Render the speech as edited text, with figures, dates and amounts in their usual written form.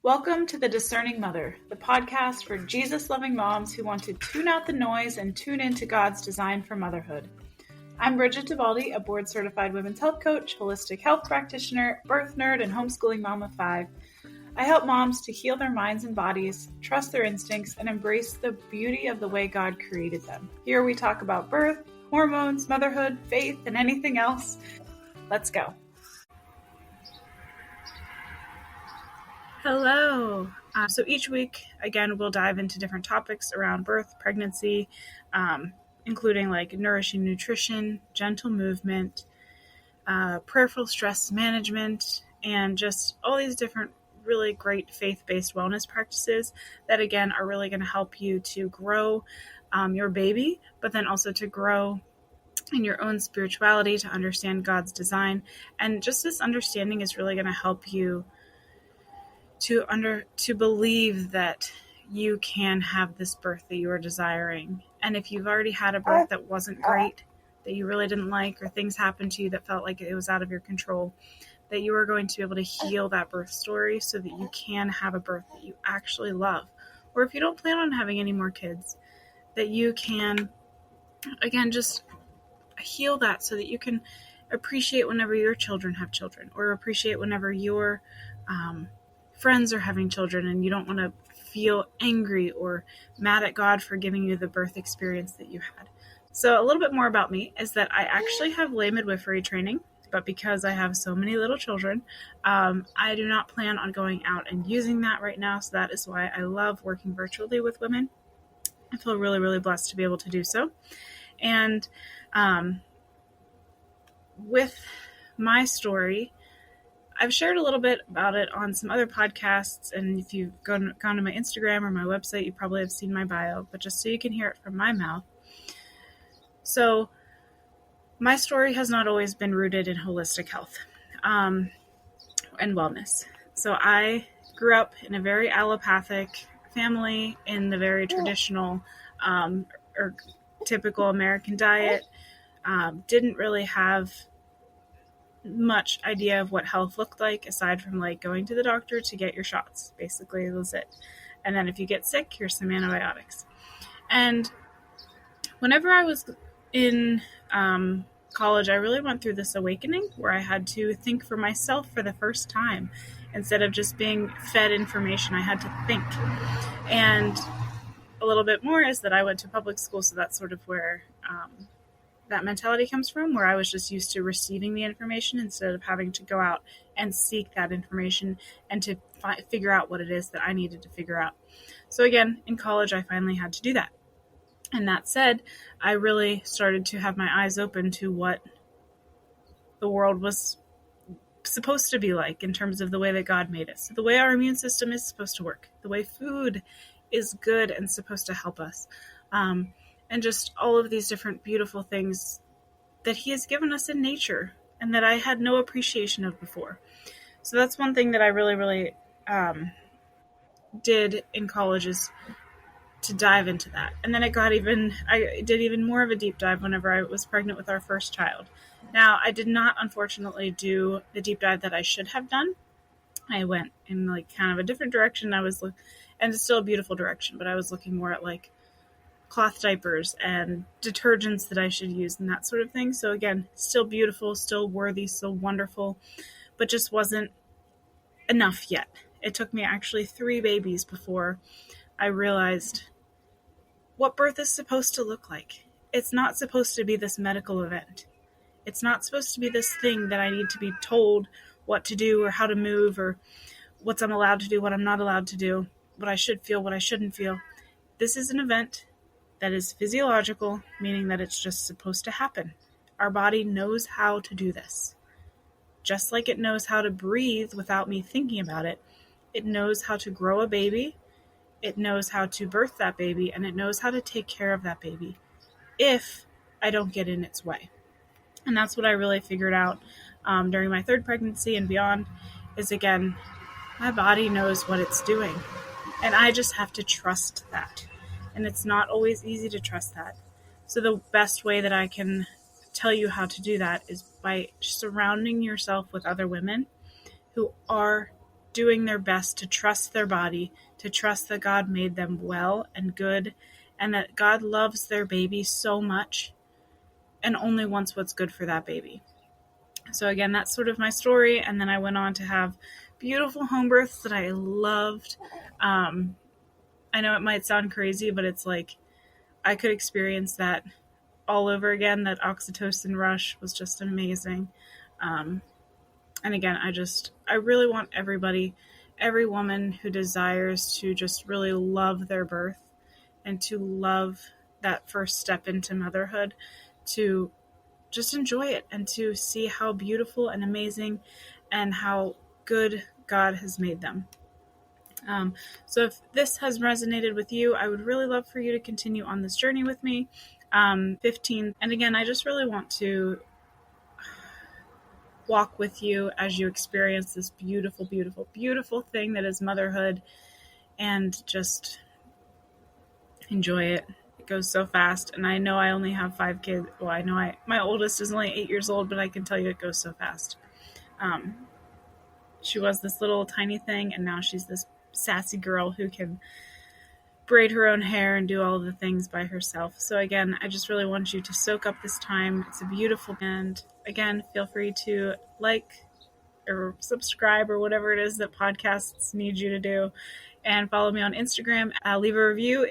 Welcome to the Discerning Mother, the podcast for Jesus-loving moms who want to tune out the noise and tune into God's design for motherhood. I'm Brigid Tebaldi, a board-certified women's health coach, holistic health practitioner, birth nerd, and homeschooling mom of 5. I help moms to heal their minds and bodies, trust their instincts, and embrace the beauty of the way God created them. Here we talk about birth, hormones, motherhood, faith, and anything else. Let's go. Hello. So each week, again, we'll dive into different topics around birth, pregnancy, including like nourishing nutrition, gentle movement, prayerful stress management, and just all these different really great faith-based wellness practices that, again, are really going to help you to grow your baby, but then also to grow in your own spirituality, to understand God's design. And just this understanding is really going to help you to believe that you can have this birth that you are desiring. And if you've already had a birth that wasn't great, that you really didn't like, or things happened to you that felt like it was out of your control, that you are going to be able to heal that birth story so that you can have a birth that you actually love. Or if you don't plan on having any more kids, that you can, again, just heal that so that you can appreciate whenever your children have children, or appreciate whenever your friends are having children and you don't want to feel angry or mad at God for giving you the birth experience that you had. So a little bit more about me is that I actually have lay midwifery training, but because I have so many little children, I do not plan on going out and using that right now. So that is why I love working virtually with women. I feel really, really blessed to be able to do so. And with my story, I've shared a little bit about it on some other podcasts, and if you've gone to my Instagram or my website, you probably have seen my bio, but just so you can hear it from my mouth. So my story has not always been rooted in holistic health and wellness. So I grew up in a very allopathic family in the very traditional or typical American diet. Didn't really have much idea of what health looked like aside from like going to the doctor to get your shots. Basically, that was it. And then if you get sick, here's some antibiotics. And whenever I was in college, I really went through this awakening where I had to think for myself for the first time. Instead of just being fed information, I had to think. And a little bit more is that I went to public school, so that's sort of where that mentality comes from, where I was just used to receiving the information instead of having to go out and seek that information and to figure out what it is that I needed to figure out. So again, in college, I finally had to do that. And that said, I really started to have my eyes open to what the world was supposed to be like in terms of the way that God made it. So the way our immune system is supposed to work, the way food is good and supposed to help us. And just all of these different beautiful things that he has given us in nature and that I had no appreciation of before. So that's one thing that I really, really did in college, is to dive into that. And then I did even more of a deep dive whenever I was pregnant with our first child. Now, I did not, unfortunately, do the deep dive that I should have done. I went in like kind of a different direction. And it's still a beautiful direction, but I was looking more at like cloth diapers and detergents that I should use and that sort of thing. So again, still beautiful, still worthy, still wonderful, but just wasn't enough yet. It took me actually 3 babies before I realized what birth is supposed to look like. It's not supposed to be this medical event. It's not supposed to be this thing that I need to be told what to do or how to move or what I'm allowed to do, what I'm not allowed to do, what I should feel, what I shouldn't feel. This is an event that is physiological, meaning that it's just supposed to happen. Our body knows how to do this. Just like it knows how to breathe without me thinking about it, it knows how to grow a baby, it knows how to birth that baby, and it knows how to take care of that baby if I don't get in its way. And that's what I really figured out during my 3rd pregnancy and beyond, is again, my body knows what it's doing. And I just have to trust that. And it's not always easy to trust that. So the best way that I can tell you how to do that is by surrounding yourself with other women who are doing their best to trust their body, to trust that God made them well and good, and that God loves their baby so much and only wants what's good for that baby. So again, that's sort of my story. And then I went on to have beautiful home births that I loved. I know it might sound crazy, but it's like I could experience that all over again. That oxytocin rush was just amazing. And again, I really want every woman who desires to just really love their birth and to love that first step into motherhood, to just enjoy it and to see how beautiful and amazing and how good God has made them. So if this has resonated with you, I would really love for you to continue on this journey with me. 15. And again, I just really want to walk with you as you experience this beautiful, beautiful, beautiful thing that is motherhood, and just enjoy it. It goes so fast. And I know I only have 5 kids. Well, I know my oldest is only 8 years old, but I can tell you it goes so fast. She was this little tiny thing, and now she's this sassy girl who can braid her own hair and do all the things by herself. So again, I just really want you to soak up this time. It's a beautiful, and again, feel free to like or subscribe or whatever it is that podcasts need you to do, and follow me on Instagram. Leave a review